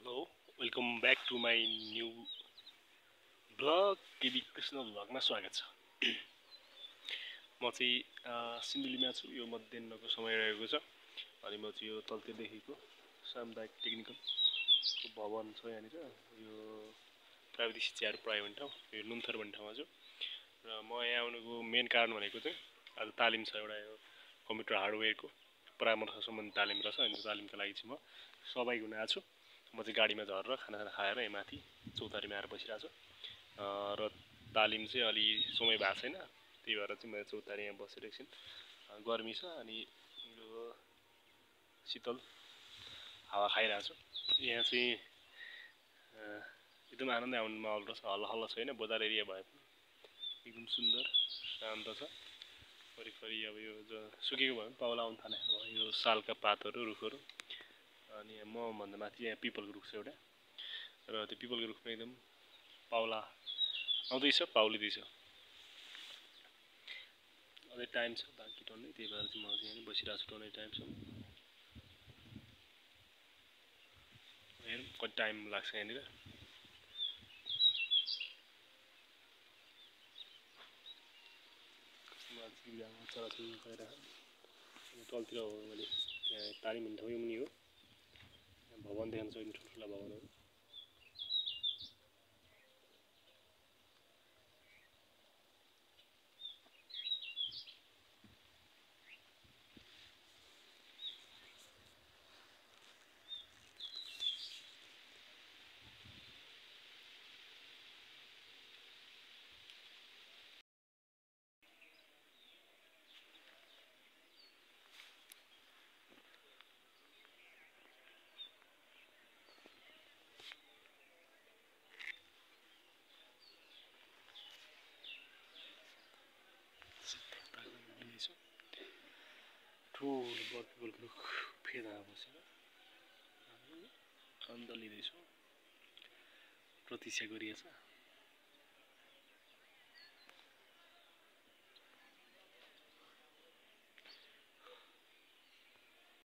Hello welcome back to my new vlog KB Krishna भ्लगमा स्वागत छ। म चाहिँ सिन्धुलीमा छु। यो मध्याहको समय रहेको छ अनि म चाहिँ यो तलतिर देखेको सामुदायिक टेक्निकलको भवन छ। यहाँनिर यो प्राविधिक शिक्षाहरू पढाइ भन्ने ठाउँ, यो नुन्थर भन्ने ठाउँमा छु र म यहाँ आउनुको मेन कारण भनेको चाहिँ आज तालिम छ। एउटा यो कम्प्युटर हार्डवेयरको परामर्श सम्बन्धी तालिम रहेछ अनि त्यो तालिमको लागि चाहिँ म सहभागी हुन आएको छु। म चाहिँ गाडीमा झरेर खानासाना खाएर यहाँ माथि चौतारीमा आएर बसिरहेको छु र तालिम चाहिँ अलि समय भएको छैन, त्यही भएर चाहिँ म चौतारी यहाँ बसेर एकछिन गर्मी छ अनि यो शीतल हावा खाइरहेको छु। यहाँ चाहिँ एकदम आनन्दै आउने माहौल रहेछ, हल्ला हल्ला छैन, बजार एरिया भए पनि एकदम सुन्दर शान्त छ। वरिपरि अब यो सुकेको भयो भने पाउला आउनु थालेको भयो, यो सालका पातहरू रुखहरू अनि म भन्दा माथि यहाँ पिपलको रुख छ एउटा र त्यो पिपलको रुखमा एकदम पाउला आउँदैछ, पाउलिँदैछ। अझै टाइम छ बाँकी टन्नै, त्यही भएर चाहिँ म चाहिँ यहाँ बसिरहेको छु टन्नै टाइमसम्म। हेरौँ कति टाइम लाग्छ यहाँनिर। चराचुरुङ्गी गइरहेको तलतिर हो मैले त्यहाँ तालिम हुने ठाउँ मुनि हो। भवन देख्न सक्ने ठुल्ठुला भवनहरू। ठुलो बरपिपलको रुख फेदामा बसेर आनन्द लिँदैछु, प्रतीक्षा गरिएछ।